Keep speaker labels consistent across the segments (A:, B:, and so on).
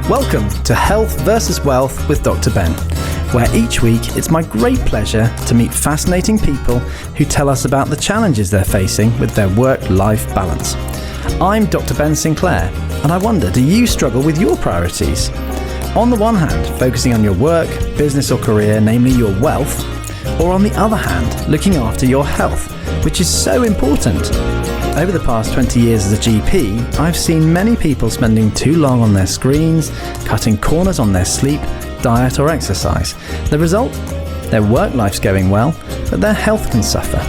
A: Welcome to Health versus Wealth with Dr. Ben, where each week it's my great pleasure to meet fascinating people who tell us about the challenges they're facing with their work-life balance. I'm Dr. Ben Sinclair, and I wonder, do you struggle with your priorities? On the one hand, focusing on your work, business or career, namely your wealth, or on the other hand, looking after your health, which is so important. Over the past 20 years as a GP, I've seen many people spending too long on their screens, cutting corners on their sleep, diet or exercise. The result? Their work life's going well, but their health can suffer.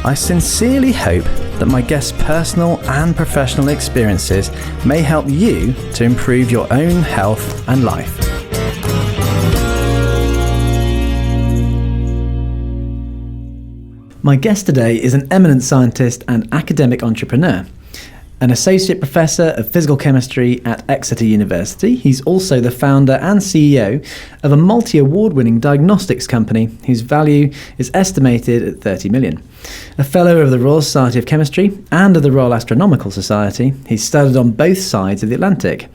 A: I sincerely hope that my guests' personal and professional experiences may help you to improve your own health and life. My guest today is an eminent scientist and academic entrepreneur. An associate professor of physical chemistry at Exeter University, he's also the founder and CEO of a multi-award-winning diagnostics company whose value is estimated at 30 million. A fellow of the Royal Society of Chemistry and of the Royal Astronomical Society, he's studied on both sides of the Atlantic.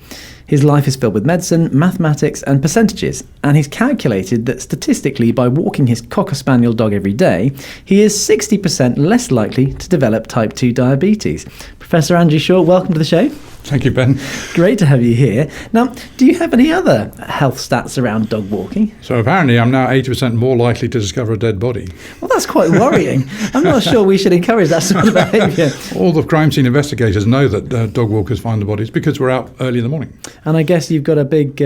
A: His life is filled with medicine, mathematics and percentages, and he's calculated that statistically by walking his Cocker Spaniel dog every day, he is 60% less likely to develop type 2 diabetes. Professor Andrew Shaw, welcome to the show.
B: Thank you, Ben.
A: Great to have you here. Now, do you have any other health stats around dog walking?
B: So apparently I'm now 80% more likely to discover a dead body.
A: Well, that's quite worrying. I'm not sure we should encourage that sort of behaviour.
B: All the crime scene investigators know that dog walkers find the bodies because we're out early in the morning.
A: And I guess you've got a big,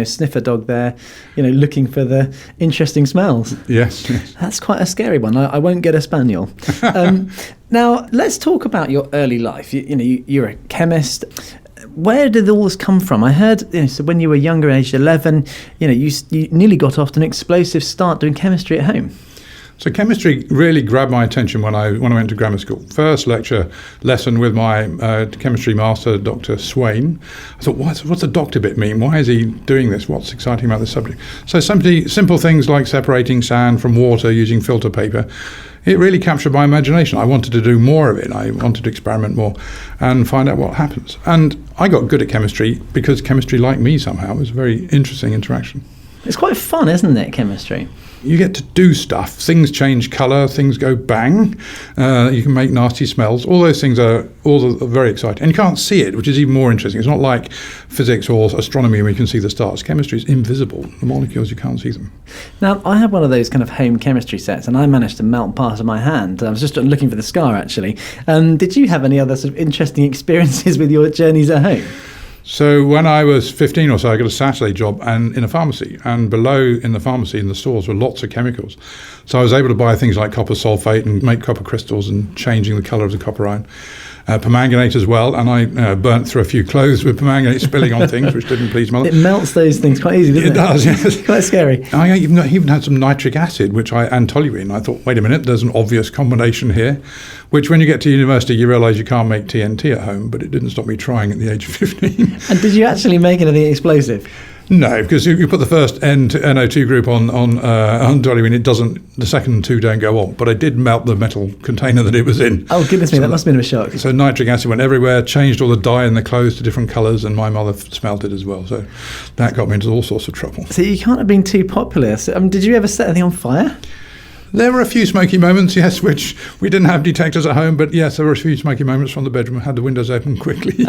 A: sniffer dog there, looking for the interesting smells.
B: Yes.
A: That's quite a scary one. I won't get a spaniel. Now, let's talk about your early life. You're a chemist. Where did all this come from? I heard, so when you were younger, aged 11, you nearly got off to an explosive start doing chemistry at home.
B: So chemistry really grabbed my attention when I went to grammar school. First lesson with my chemistry master, Dr. Swain. I thought, what's the doctor bit mean? Why is he doing this? What's exciting about this subject? So simple things like separating sand from water using filter paper. It really captured my imagination. I wanted to do more of it. I wanted to experiment more and find out what happens. And I got good at chemistry because chemistry liked me somehow. It was a very interesting interaction.
A: It's quite fun, isn't it, chemistry?
B: You get to do stuff. Things change colour, things go bang. You can make nasty smells. All those things are very exciting. And you can't see it, which is even more interesting. It's not like physics or astronomy where you can see the stars. Chemistry is invisible. The molecules, you can't see them.
A: Now, I had one of those kind of home chemistry sets, and I managed to melt part of my hand. I was just looking for the scar, actually. Did you have any other sort of interesting experiences with your journeys at home?
B: So when I was 15 or so, I got a Saturday job in a pharmacy, and below in the pharmacy in the stores were lots of chemicals. So I was able to buy things like copper sulfate and make copper crystals and changing the colour of the copper ion. Permanganate as well, and I burnt through a few clothes with permanganate spilling on things, which didn't please Mother.
A: It melts those things quite easily, doesn't it?
B: It does, yes.
A: It's quite scary.
B: I even had some nitric acid, and toluene. I thought, wait a minute, there's an obvious combination here, which when you get to university, you realise you can't make TNT at home, but it didn't stop me trying at the age of 15.
A: And did you actually make anything explosive?
B: No, because you put the first NO2 group on toluene, the second two don't go on. But I did melt the metal container that it was in.
A: Oh, goodness me, that must have been a shock.
B: So nitric acid went everywhere, changed all the dye in the clothes to different colours, and my mother smelt it as well. So that got me into all sorts of trouble.
A: So you can't have been too popular. So, did you ever set anything on fire?
B: There were a few smoky moments, yes, which we didn't have detectors at home, but yes, there were a few smoky moments from the bedroom. I had the windows open quickly.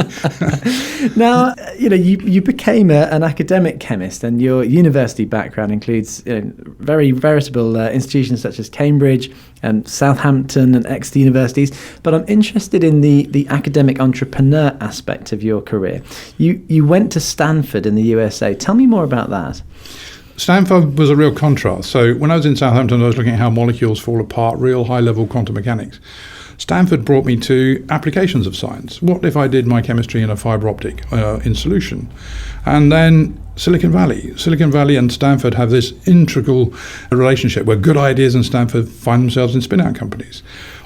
A: Now, you became an academic chemist, and your university background includes very veritable institutions such as Cambridge and Southampton and Exeter Universities. But I'm interested in the academic entrepreneur aspect of your career. You went to Stanford in the USA. Tell me more about that.
B: Stanford was a real contrast. So when I was in Southampton, I was looking at how molecules fall apart, real high-level quantum mechanics. Stanford brought me to applications of science. What if I did my chemistry in a fibre optic in solution? And then Silicon Valley and Stanford have this integral relationship where good ideas in Stanford find themselves in spin-out companies.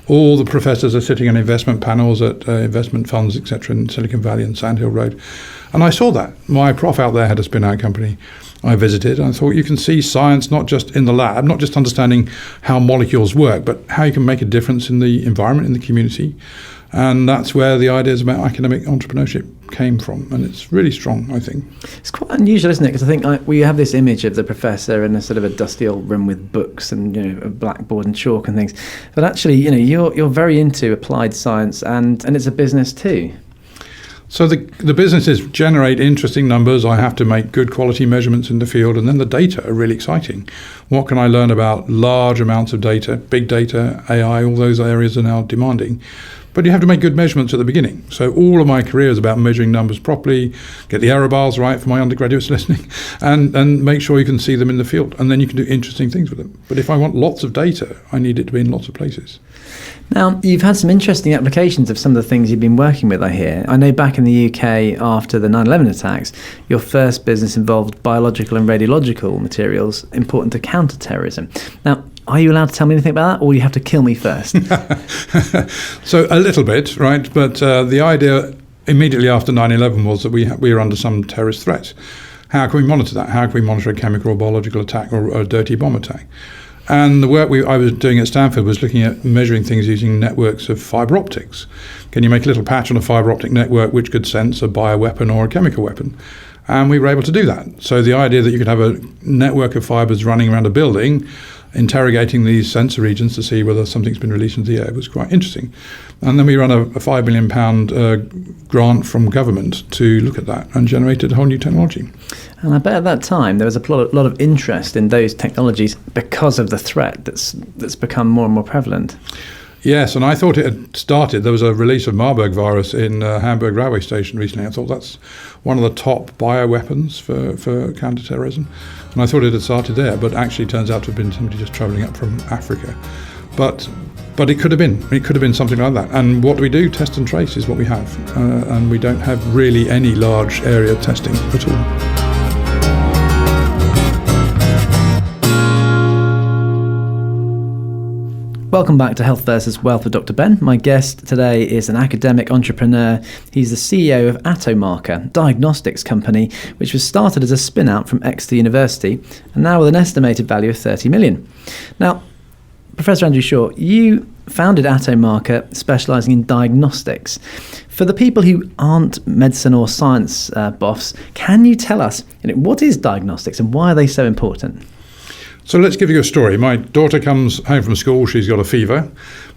B: All the professors are sitting on investment panels at investment funds, etc., in Silicon Valley and Sand Hill Road. And I saw that. My prof out there had a spin-out company. I visited, and I thought you can see science not just in the lab, not just understanding how molecules work, but how you can make a difference in the environment, in the community. And that's where the ideas about academic entrepreneurship came from, and it's really strong, I think.
A: It's quite unusual, isn't it? Because I think we have this image of the professor in a sort of a dusty old room with books and a blackboard and chalk and things. But actually, you're very into applied science, and it's a business too.
B: So the businesses generate interesting numbers. I have to make good quality measurements in the field, and then the data are really exciting. What can I learn about large amounts of data, big data, AI, all those areas are now demanding. But you have to make good measurements at the beginning. So all of my career is about measuring numbers properly, get the error bars right for my undergraduates listening, and make sure you can see them in the field. And then you can do interesting things with them. But if I want lots of data, I need it to be in lots of places.
A: Now, you've had some interesting applications of some of the things you've been working with, I hear. I know back in the UK after the 9/11 attacks, your first business involved biological and radiological materials important to counter-terrorism. Now, are you allowed to tell me anything about that, or will you have to kill me first?
B: So a little bit, right? But the idea immediately after 9/11 was that we were under some terrorist threat. How can we monitor that? How can we monitor a chemical or biological attack or a dirty bomb attack? And the work I was doing at Stanford was looking at measuring things using networks of fibre optics. Can you make a little patch on a fibre optic network which could sense a bioweapon or a chemical weapon? And we were able to do that. So the idea that you could have a network of fibres running around a building, interrogating these sensor regions to see whether something's been released into the air was quite interesting. And then we ran a £5 million grant from government to look at that and generated a whole new technology.
A: And I bet at that time there was a lot of interest in those technologies because of the threat that's become more and more prevalent.
B: Yes, and I thought it had started. There was a release of Marburg virus in Hamburg railway station recently. I thought that's one of the top bioweapons for counter-terrorism. And I thought it had started there, but actually it turns out to have been somebody just travelling up from Africa. But it could have been. It could have been something like that. And what do we do? Test and trace is what we have. And we don't have really any large area testing at all.
A: Welcome back to Health versus Wealth with Dr. Ben. My guest today is an academic entrepreneur. He's the CEO of Attomarker, a diagnostics company, which was started as a spin-out from Exeter University and now with an estimated value of 30 million. Now, Professor Andrew Shaw, you founded Attomarker, specialising in diagnostics. For the people who aren't medicine or science buffs, can you tell us what is diagnostics and why are they so important?
B: So let's give you a story. My daughter comes home from school, she's got a fever.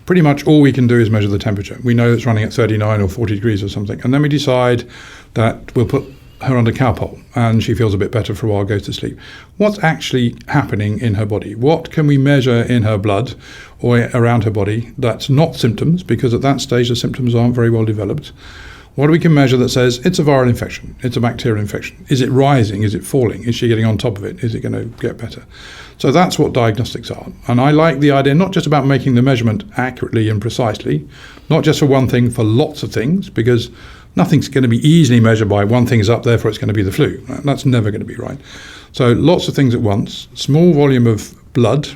B: Pretty much all we can do is measure the temperature. We know it's running at 39 or 40 degrees or something. And then we decide that we'll put her under Calpol and she feels a bit better for a while, goes to sleep. What's actually happening in her body? What can we measure in her blood or around her body that's not symptoms? Because at that stage the symptoms aren't very well developed. What we can measure that says it's a viral infection, it's a bacterial infection? Is it rising? Is it falling? Is she getting on top of it? Is it going to get better? So that's what diagnostics are. And I like the idea not just about making the measurement accurately and precisely, not just for one thing, for lots of things, because nothing's going to be easily measured by one thing's up, therefore it's going to be the flu. That's never going to be right. So lots of things at once, small volume of blood,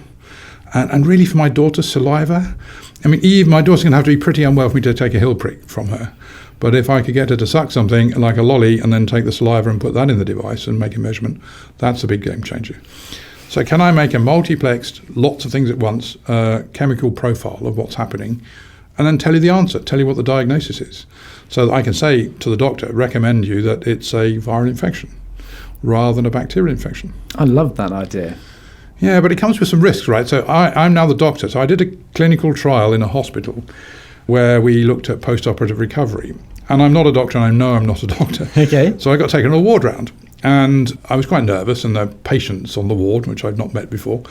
B: and really for my daughter's saliva. I mean, Eve, my daughter's going to have to be pretty unwell for me to take a heel prick from her. But if I could get her to suck something like a lolly and then take the saliva and put that in the device and make a measurement, that's a big game changer. So can I make a multiplexed, lots of things at once, chemical profile of what's happening, and then tell you the answer, tell you what the diagnosis is, so that I can say to the doctor, recommend you that it's a viral infection rather than a bacterial infection.
A: I love that idea.
B: Yeah, but it comes with some risks, right? So I'm now the doctor. So I did a clinical trial in a hospital where we looked at post-operative recovery. And I'm not a doctor, and I know I'm not a doctor.
A: Okay.
B: So I got taken on a ward round. And I was quite nervous, and there were patients on the ward, which I'd not met before.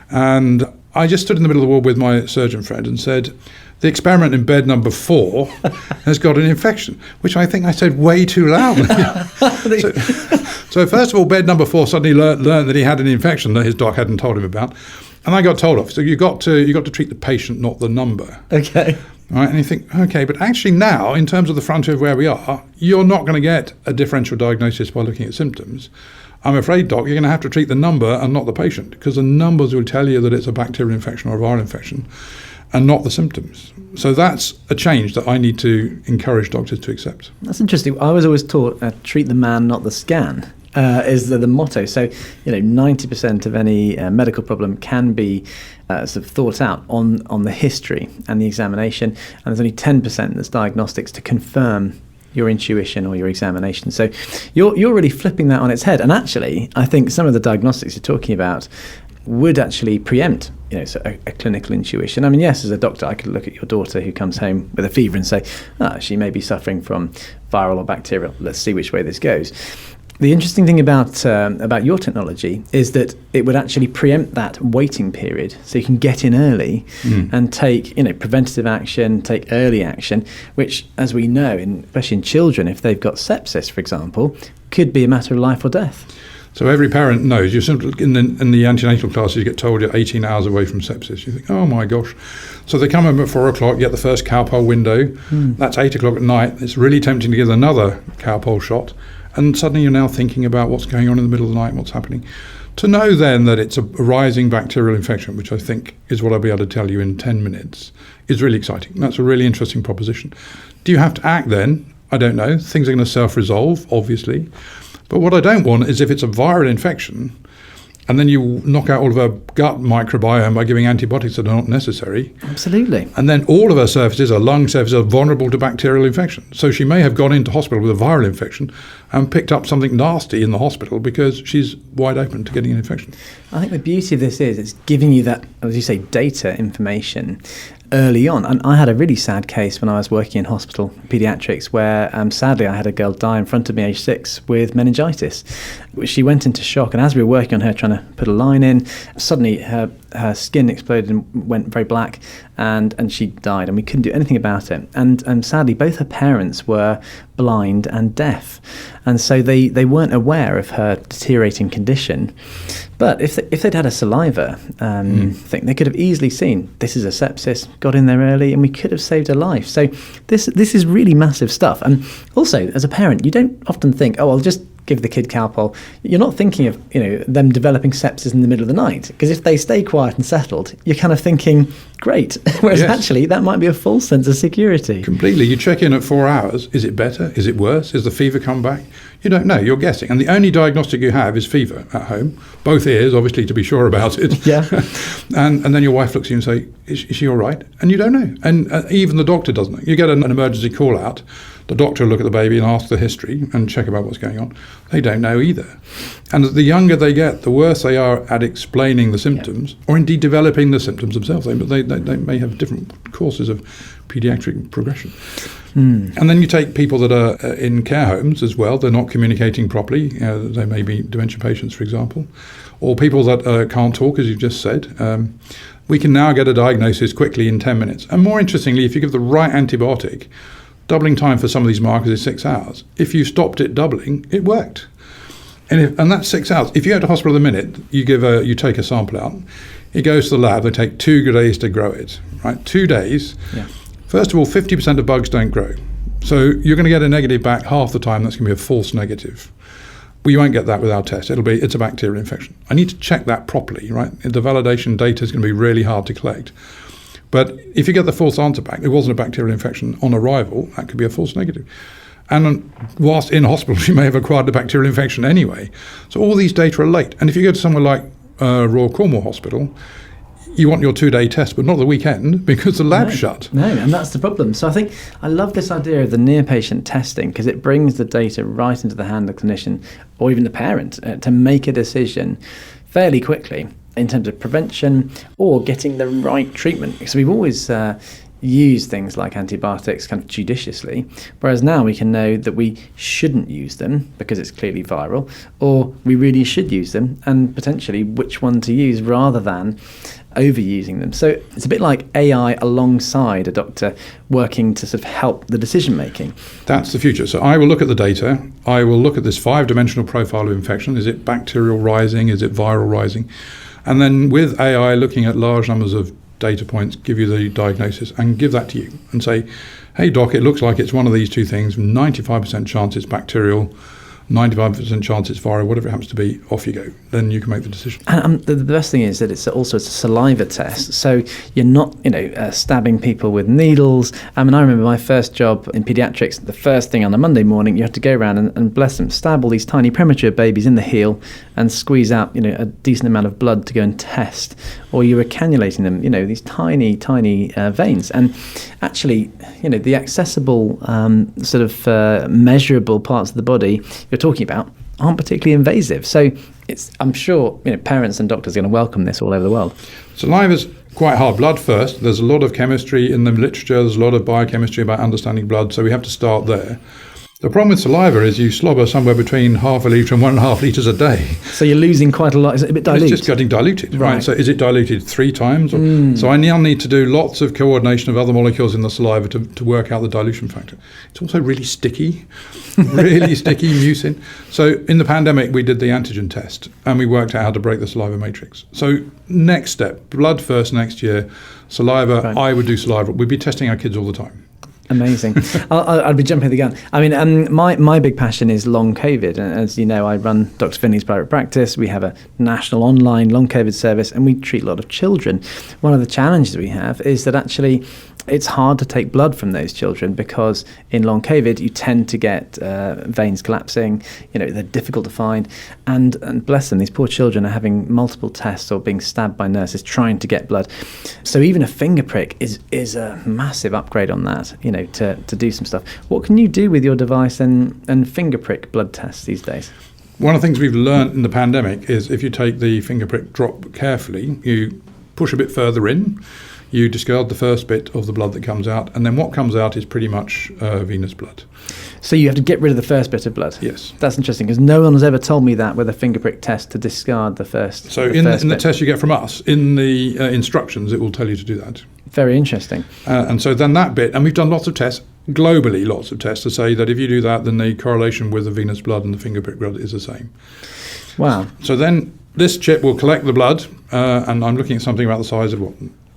B: And I just stood in the middle of the ward with my surgeon friend and said, the experiment in bed number 4 has got an infection, which I think I said way too loud. So first of all, bed number 4 suddenly learned that he had an infection that his doc hadn't told him about. And I got told off. So you got to treat the patient, not the number.
A: Okay.
B: Right, and you think, okay, but actually now, in terms of the frontier of where we are, you're not going to get a differential diagnosis by looking at symptoms. I'm afraid, Doc, you're going to have to treat the number and not the patient, because the numbers will tell you that it's a bacterial infection or a viral infection, and not the symptoms. So that's a change that I need to encourage doctors to accept.
A: That's interesting. I was always taught treat the man, not the scan. is the motto. So, 90% of any medical problem can be sort of thought out on the history and the examination, and there's only 10% that's diagnostics to confirm your intuition or your examination. So you're really flipping that on its head. And actually, I think some of the diagnostics you're talking about would actually preempt so a clinical intuition. I mean, yes, as a doctor, I could look at your daughter who comes home with a fever and say, she may be suffering from viral or bacterial. Let's see which way this goes. The interesting thing about your technology is that it would actually preempt that waiting period, so you can get in early and take preventative action, take early action, which, as we know, especially in children, if they've got sepsis, for example, could be a matter of life or death.
B: So every parent knows. You simply in the antenatal classes, you get told you're 18 hours away from sepsis. You think, oh my gosh. So they come home at 4 o'clock, get the first cowpole window. That's 8 o'clock at night. It's really tempting to give another cowpole shot. And suddenly you're now thinking about what's going on in the middle of the night, what's happening. To know then that it's a rising bacterial infection, which I think is what I'll be able to tell you in 10 minutes, is really exciting. That's a really interesting proposition. Do you have to act then? I don't know. Things are going to self-resolve, obviously. But what I don't want is if it's a viral infection, and then you knock out all of her gut microbiome by giving antibiotics that are not necessary.
A: Absolutely.
B: And then all of her surfaces, her lung surfaces, are vulnerable to bacterial infection. So she may have gone into hospital with a viral infection and picked up something nasty in the hospital because she's wide open to getting an infection. I
A: think the beauty of this is it's giving you that, as you say, data information early on. And I had a really sad case when I was working in hospital paediatrics where sadly I had a girl die in front of me age 6 with meningitis. She went into shock, and as we were working on her trying to put a line in, suddenly her skin exploded and went very black, and she died, and we couldn't do anything about it. And sadly both her parents were blind and deaf, and so they weren't aware of her deteriorating condition. But if they'd had a saliva thing, they could have easily seen this is a sepsis, got in there early, and we could have saved her life. So this is really massive stuff. And also, as a parent, you don't often think, I'll just give the kid Calpol. You're not thinking of them developing sepsis in the middle of the night, because if they stay quiet and settled, you're kind of thinking, great. Whereas actually, that might be a false sense of security.
B: Completely. You check in at 4 hours. Is it better? Is it worse? Is the fever come back? You don't know. You're guessing. And the only diagnostic you have is fever at home. Both ears, obviously, to be sure about it.
A: Yeah.
B: and then your wife looks at you and say, is she all right? And you don't know. And even the doctor doesn't know. You get an emergency call out. The doctor will look at the baby and ask the history and check about what's going on. They don't know either. And the younger they get, the worse they are at explaining the symptoms, or indeed developing the symptoms themselves. They may have different courses of paediatric progression. And then you take people that are in care homes as well. They're not communicating properly. They may be dementia patients, for example, or people that can't talk, as you've just said. We can now get a diagnosis quickly in 10 minutes. And more interestingly, if you give the right antibiotic, doubling time for some of these markers is 6 hours. If you stopped it doubling, it worked. And that's 6 hours. If you go to hospital at the minute, you take a sample out, it goes to the lab, they take 2 days to grow it, right? 2 days. Yeah. First of all, 50% of bugs don't grow. So you're going to get a negative back half the time. That's going to be a false negative. Well, you won't get that with our test. It's a bacterial infection. I need to check that properly, right? The validation data is going to be really hard to collect. But if you get the false answer back, it wasn't a bacterial infection on arrival, that could be a false negative. And whilst in hospital, she may have acquired a bacterial infection anyway. So all these data are late. And if you go to somewhere like Royal Cornwall Hospital, you want your 2-day test, but not the weekend, because the lab's shut.
A: No, and that's the problem. So I think I love this idea of the near-patient testing, because it brings the data right into the hand of the clinician, or even the parent, to make a decision fairly quickly in terms of prevention or getting the right treatment. Because we've always used things like antibiotics kind of judiciously, whereas now we can know that we shouldn't use them because it's clearly viral, or we really should use them, and potentially which one to use rather than overusing them. So it's a bit like AI alongside a doctor working to sort of help the decision making.
B: That's the future. So I will look at the data. I will look at this 5-dimensional profile of infection. Is it bacterial rising? Is it viral rising? And then with AI, looking at large numbers of data points, give you the diagnosis and give that to you and say, hey doc, it looks like it's one of these two things, 95% chance it's bacterial, 95% chance it's viral, whatever it happens to be, off you go. Then you can make the decision.
A: And the best thing is that it's a saliva test. So you're not, stabbing people with needles. I remember my first job in paediatrics, the first thing on a Monday morning, you have to go around and bless them, stab all these tiny premature babies in the heel and squeeze out, a decent amount of blood to go and test. Or you were cannulating them, these tiny, tiny veins. And actually, the accessible measurable parts of the body you're talking about aren't particularly invasive. So I'm sure parents and doctors are going to welcome this all over the world.
B: Saliva's quite hard. Blood first. There's a lot of chemistry in the literature. There's a lot of biochemistry about understanding blood. So we have to start there. The problem with saliva is you slobber somewhere between half a litre and 1.5 litres a day.
A: So you're losing quite a lot. Is it a bit diluted?
B: It's just getting diluted, right? So is it diluted 3 times? So I now need to do lots of coordination of other molecules in the saliva to work out the dilution factor. It's also really sticky, mucin. So in the pandemic, we did the antigen test and we worked out how to break the saliva matrix. So next step, blood first next year, saliva, right. I would do saliva. We'd be testing our kids all the time.
A: Amazing. I'd be jumping the gun. My big passion is long COVID. And as you know, I run Dr. Finley's private practice. We have a national online long COVID service and we treat a lot of children. One of the challenges we have is that actually it's hard to take blood from those children because in long COVID you tend to get veins collapsing. They're difficult to find, and bless them, these poor children are having multiple tests or being stabbed by nurses trying to get blood. So even a finger prick is a massive upgrade on that. To do some stuff. What can you do with your device and finger prick blood tests these days?
B: One of the things we've learned in the pandemic is if you take the finger prick drop carefully, you push a bit further in, you discard the first bit of the blood that comes out, and then what comes out is pretty much venous blood.
A: So you have to get rid of the first bit of blood?
B: Yes.
A: That's interesting, because no one has ever told me that with a finger prick test to discard the first.
B: So in the test you get from us, in the instructions, it will tell you to do that.
A: Very interesting.
B: And so then that bit, and we've done lots of tests, globally lots of tests, to say that if you do that, then the correlation with the venous blood and the finger prick blood is the same.
A: Wow.
B: So then this chip will collect the blood, and I'm looking at something about the size of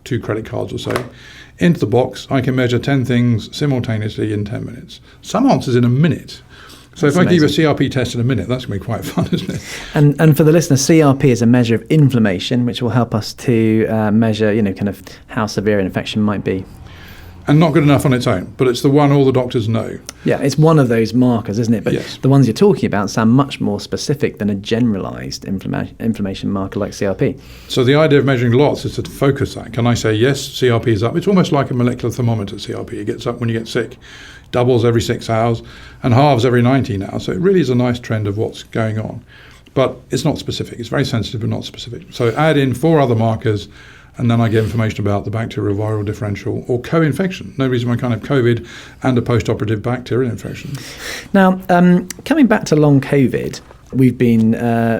B: 2 credit cards or so. Into the box, I can measure 10 things simultaneously in 10 minutes. Some answers in a minute. So if I give you a CRP test in a minute, that's going to be quite fun, isn't it?
A: And for the listener, CRP is a measure of inflammation, which will help us to measure, kind of how severe an infection might be.
B: And not good enough on its own, but it's the one all the doctors know.
A: Yeah, it's one of those markers, isn't it? But
B: yes.
A: The ones you're talking about sound much more specific than a generalised inflammation marker like CRP.
B: So the idea of measuring lots is to focus that. Can I say, yes, CRP is up? It's almost like a molecular thermometer, CRP. It gets up when you get sick, doubles every 6 hours, and halves every 19 hours. So it really is a nice trend of what's going on. But it's not specific. It's very sensitive but not specific. So add in 4 other markers, and then I get information about the bacterial viral differential or co-infection. No reason why I can't have COVID and a post-operative bacterial infection.
A: Now, coming back to long COVID, we've been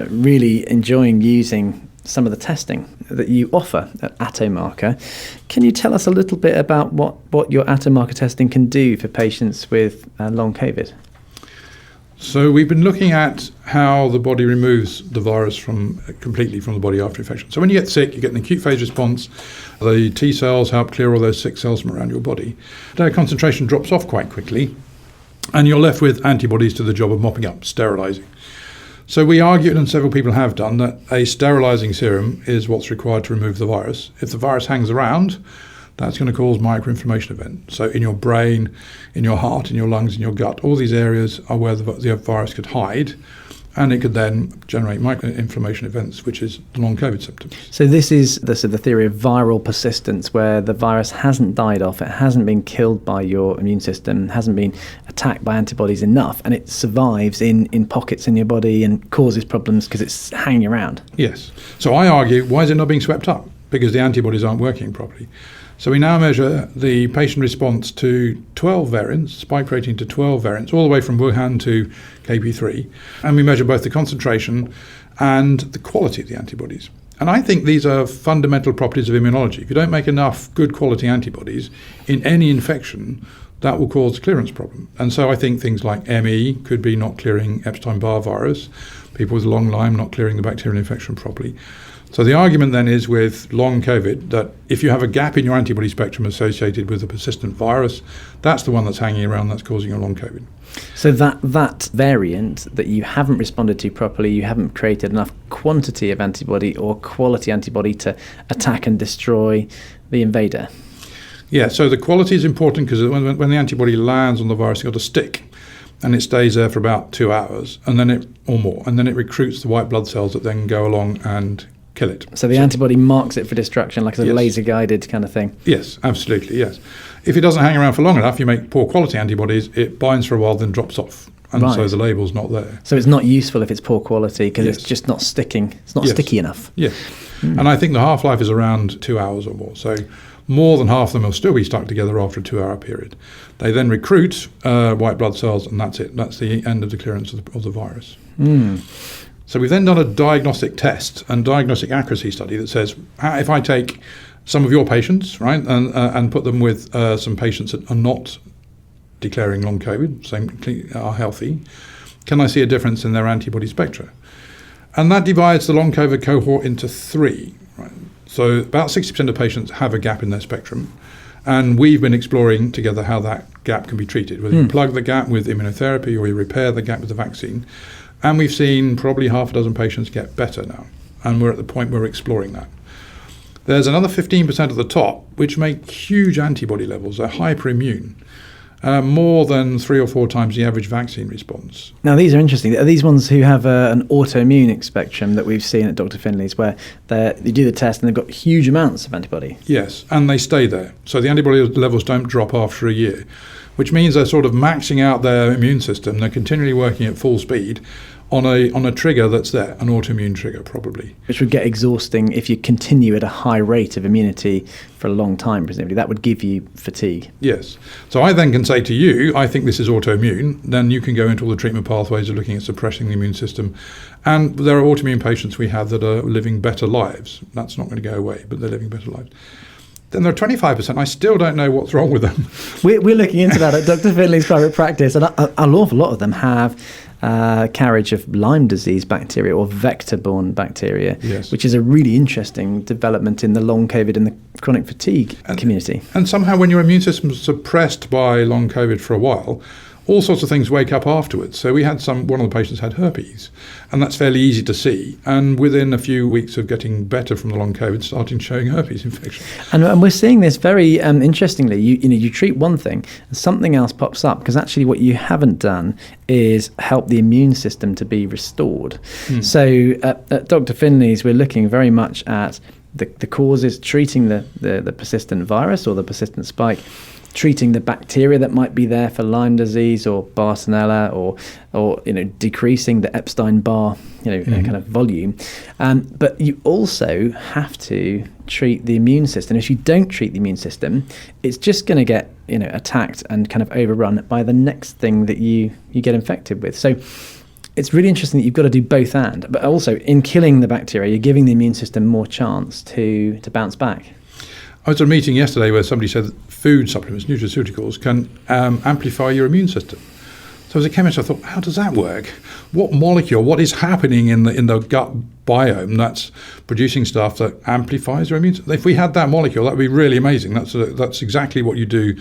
A: really enjoying using some of the testing that you offer at Attomarker. Can you tell us a little bit about what your Attomarker testing can do for patients with long COVID?
B: So we've been looking at how the body removes the virus completely from the body after infection. So when you get sick, you get an acute phase response. The T cells help clear all those sick cells from around your body. Their concentration drops off quite quickly, and you're left with antibodies to the job of mopping up, sterilising. So we argued, and several people have done, that a sterilising serum is what's required to remove the virus. If the virus hangs around, that's going to cause microinflammation events. So in your brain, in your heart, in your lungs, in your gut, all these areas are where the virus could hide, and it could then generate microinflammation events, which is the long COVID symptoms.
A: So this is the theory of viral persistence, where the virus hasn't died off, it hasn't been killed by your immune system, hasn't been attacked by antibodies enough, and it survives in pockets in your body and causes problems because it's hanging around.
B: Yes. So I argue, why is it not being swept up? Because the antibodies aren't working properly. So we now measure the patient response to 12 variants, spike protein to 12 variants, all the way from Wuhan to KP3. And we measure both the concentration and the quality of the antibodies. And I think these are fundamental properties of immunology. If you don't make enough good quality antibodies in any infection, that will cause a clearance problem. And so I think things like ME could be not clearing Epstein-Barr virus, people with long Lyme not clearing the bacterial infection properly. So the argument then is with long COVID that if you have a gap in your antibody spectrum associated with a persistent virus, that's the one that's hanging around that's causing your long COVID.
A: So that variant that you haven't responded to properly, you haven't created enough quantity of antibody or quality antibody to attack and destroy the invader.
B: Yeah, so the quality is important because when the antibody lands on the virus, it's got to stick. And it stays there for about 2 hours or more. And then it recruits the white blood cells that then go along and kill it.
A: So the antibody marks it for destruction, like a laser-guided kind of thing?
B: Yes, absolutely, yes. If it doesn't hang around for long enough, you make poor quality antibodies, it binds for a while, then drops off. And so the label's not there.
A: So it's not useful if it's poor quality because it's just not sticking. It's not sticky enough.
B: Yes. And I think the half-life is around 2 hours or more. So more than half of them will still be stuck together after a 2-hour period. They then recruit white blood cells, and that's it. That's the end of the clearance of the virus. So we've then done a diagnostic test and diagnostic accuracy study that says, if I take some of your patients, right, and put them with some patients that are not declaring long COVID, are healthy, can I see a difference in their antibody spectra? And that divides the long COVID cohort into 3. Right? So about 60% of patients have a gap in their spectrum. And we've been exploring together how that gap can be treated, whether you plug the gap with immunotherapy or you repair the gap with the vaccine. And we've seen probably half a dozen patients get better now. And we're at the point where we're exploring that. There's another 15% at the top, which make huge antibody levels. They're hyperimmune, more than 3 or 4 times the average vaccine response.
A: Now, these are interesting. Are these ones who have an autoimmune spectrum that we've seen at Dr. Finley's, where they do the test and they've got huge amounts of antibody?
B: Yes, and they stay there. So the antibody levels don't drop after a year, which means they're sort of maxing out their immune system. They're continually working at full speed on a trigger that's there, an autoimmune trigger probably.
A: Which would get exhausting if you continue at a high rate of immunity for a long time, presumably. That would give you fatigue.
B: Yes. So I then can say to you, I think this is autoimmune. Then you can go into all the treatment pathways of looking at suppressing the immune system. And there are autoimmune patients we have that are living better lives. That's not going to go away, but they're living better lives. Then there are 25%. I still don't know what's wrong with them.
A: We're looking into that at Dr. Finley's private practice, and an awful lot of them have carriage of Lyme disease bacteria or vector-borne bacteria, which is a really interesting development in the long COVID and the chronic fatigue community.
B: And somehow when your immune system is suppressed by long COVID for a while, all sorts of things wake up afterwards. So we had one of the patients had herpes, and that's fairly easy to see. And within a few weeks of getting better from the long COVID, starting showing herpes infection.
A: And we're seeing this very interestingly. You treat one thing, and something else pops up, because actually what you haven't done is help the immune system to be restored. So at Dr. Finley's, we're looking very much at the causes, treating the persistent virus or the persistent spike, treating the bacteria that might be there for Lyme disease or Bartonella, or decreasing the Epstein-Barr kind of volume. But you also have to treat the immune system. If you don't treat the immune system, it's just going to get attacked and kind of overrun by the next thing that you get infected with. So it's really interesting that you've got to do both and. But also in killing the bacteria, you're giving the immune system more chance to bounce back.
B: I was at a meeting yesterday where somebody said that food supplements, nutraceuticals, can amplify your immune system. So as a chemist, I thought, how does that work? What molecule, what is happening in the gut biome that's producing stuff that amplifies your immune system? If we had that molecule, that would be really amazing. That's exactly what you do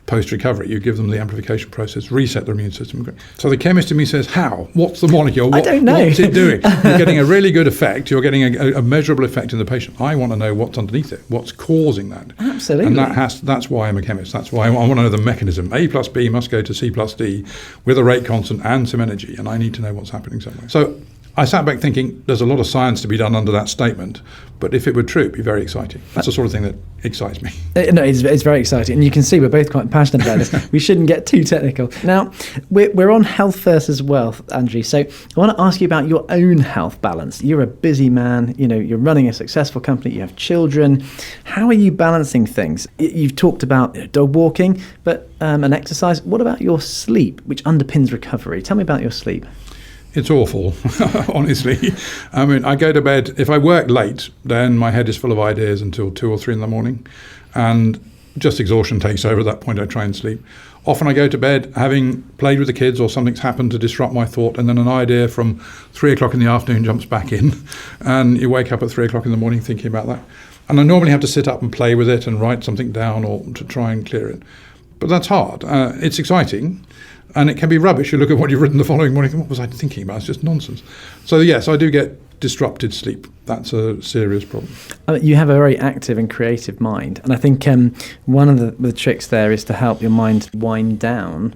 B: post-recovery. You give them the amplification process, reset their immune system. So the chemist in me says, how? What's the molecule?
A: I don't know.
B: What's it doing? You're getting a really good effect. You're getting a measurable effect in the patient. I want to know what's underneath it, what's causing that.
A: Absolutely.
B: And that's why I'm a chemist. That's why I want to know the mechanism. A plus B must go to C plus D with a rate constant and some energy, and I need to know what's happening somewhere. So I sat back thinking there's a lot of science to be done under that statement, but if it were true, it'd be very exciting. That's the sort of thing that excites me.
A: No, it's very exciting, and you can see we're both quite passionate about this. We shouldn't get too technical. Now, we're on health versus wealth, Andrew, so I want to ask you about your own health balance. You're a busy man, you're running a successful company, you have children. How are you balancing things? You've talked about dog walking, but and exercise. What about your sleep, which underpins recovery? Tell me about your sleep.
B: It's awful, honestly. I mean, I go to bed, if I work late, then my head is full of ideas until 2 or 3 in the morning. And just exhaustion takes over. At that point, I try and sleep. Often I go to bed having played with the kids or something's happened to disrupt my thought, and then an idea from 3 o'clock in the afternoon jumps back in, and you wake up at 3 o'clock in the morning thinking about that. And I normally have to sit up and play with it and write something down or to try and clear it. But that's hard. It's exciting, and it can be rubbish. You look at what you've written the following morning, what was I thinking about? It's just nonsense. So yes, I do get disrupted sleep. That's a serious problem.
A: You have a very active and creative mind, and I think one of the tricks there is to help your mind wind down,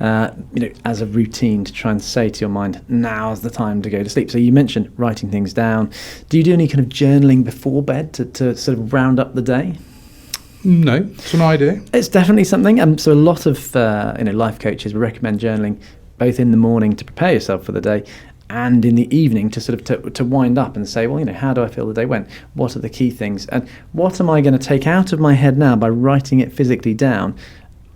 A: as a routine, to try and say to your mind, now's the time to go to sleep. So you mentioned writing things down. Do you do any kind of journaling before bed to sort of round up the day?
B: No, it's an idea.
A: It's definitely something. So a lot of life coaches would recommend journaling both in the morning to prepare yourself for the day, and in the evening to sort of to wind up and say, well, how do I feel the day went? What are the key things? And what am I going to take out of my head now by writing it physically down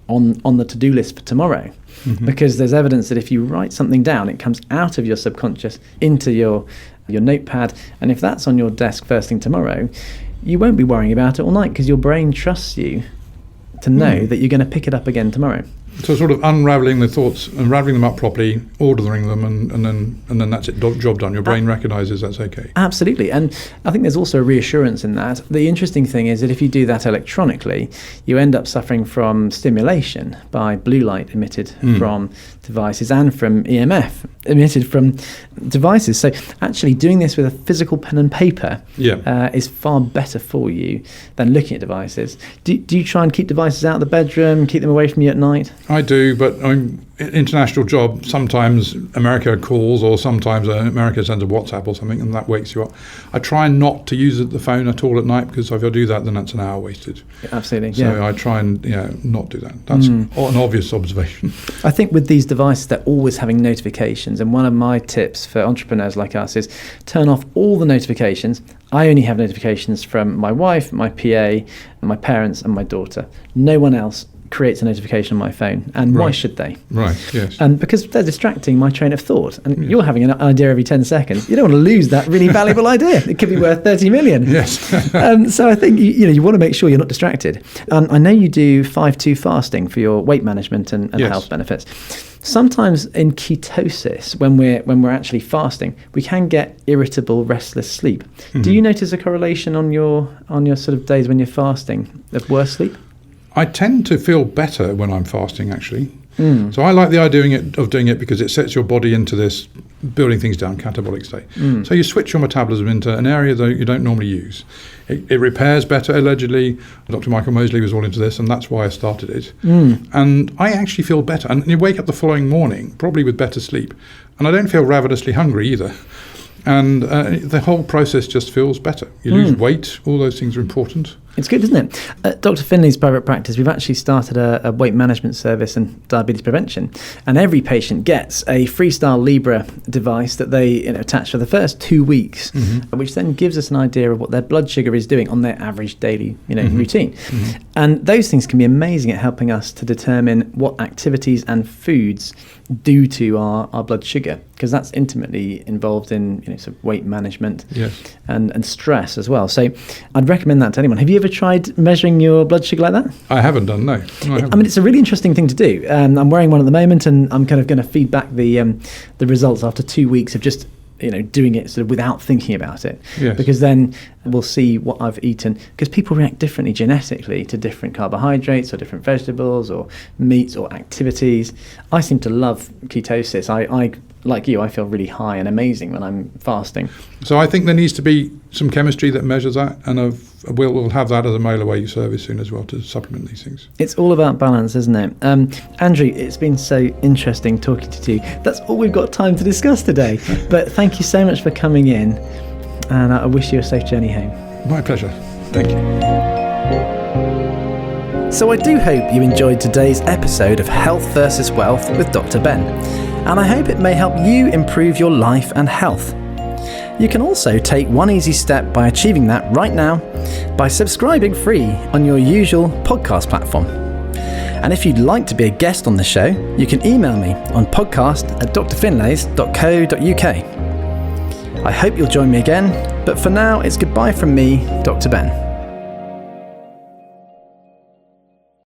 A: on the to-do list for tomorrow? Mm-hmm. Because there's evidence that if you write something down, it comes out of your subconscious into your notepad. And if that's on your desk first thing tomorrow, you won't be worrying about it all night because your brain trusts you to know that you're going to pick it up again tomorrow.
B: So sort of unravelling the thoughts, unravelling them up properly, ordering them, and then that's it, job done. Your brain recognises that's okay.
A: Absolutely. And I think there's also a reassurance in that. The interesting thing is that if you do that electronically, you end up suffering from stimulation by blue light emitted from devices and from EMF emitted from devices. So actually doing this with a physical pen and paper is far better for you than looking at devices. Do you try and keep devices out of the bedroom, keep them away from you at night?
B: I do, but international job, sometimes America calls or sometimes America sends a WhatsApp or something and that wakes you up. I try not to use the phone at all at night, because if I do that, then that's an hour wasted.
A: Absolutely.
B: So I try and not do that. That's an obvious observation.
A: I think with these devices, they're always having notifications, and one of my tips for entrepreneurs like us is turn off all the notifications. I only have notifications from my wife, my PA, my parents and my daughter. No one else creates a notification on my phone, and why should they?
B: Right, yes.
A: Because they're distracting my train of thought, and you're having an idea every 10 seconds. You don't want to lose that really valuable idea. It could be worth 30 million.
B: Yes.
A: So I think you want to make sure you're not distracted. I know you do 5-2 fasting for your weight management and health benefits. Sometimes in ketosis, when we're actually fasting, we can get irritable, restless sleep. Mm-hmm. Do you notice a correlation on your sort of days when you're fasting of worse sleep?
B: I tend to feel better when I'm fasting, actually. So I like the idea of doing it because it sets your body into this building things down, catabolic state. So you switch your metabolism into an area that you don't normally use. It repairs better, allegedly. Dr. Michael Mosley was all into this, and that's why I started it. And I actually feel better. And you wake up the following morning, probably with better sleep. And I don't feel ravenously hungry either. And the whole process just feels better. You lose weight. All those things are important.
A: It's good, isn't it? At Dr. Finley's private practice, we've actually started a weight management service and diabetes prevention. And every patient gets a Freestyle Libre device that they attach for the first 2 weeks, which then gives us an idea of what their blood sugar is doing on their average daily routine. And those things can be amazing at helping us to determine what activities and foods do to our blood sugar, because that's intimately involved in sort of weight management and stress as well. So I'd recommend that to anyone. Have you ever tried measuring your blood sugar like that?
B: I haven't done, no.
A: I mean, it's a really interesting thing to do. I'm wearing one at the moment, and I'm kind of going to feed back the results after 2 weeks of just doing it sort of without thinking about it. Because then we'll see what I've eaten, because people react differently genetically to different carbohydrates or different vegetables or meats or activities. I seem to love ketosis. I like you, I feel really high and amazing when I'm fasting.
B: So I think there needs to be some chemistry that measures that, and we'll have that as a mail away service soon as well to supplement these things.
A: It's all about balance, isn't it? Andrew, it's been so interesting talking to you. That's all we've got time to discuss today. But thank you so much for coming in, and I wish you a safe journey home.
B: My pleasure. Thank you.
A: So I do hope you enjoyed today's episode of Health versus Wealth with Dr. Ben, and I hope it may help you improve your life and health. You can also take one easy step by achieving that right now by subscribing free on your usual podcast platform. And if you'd like to be a guest on the show, you can email me on podcast@drfinlays.co.uk. I hope you'll join me again, but for now it's goodbye from me, Dr. Ben.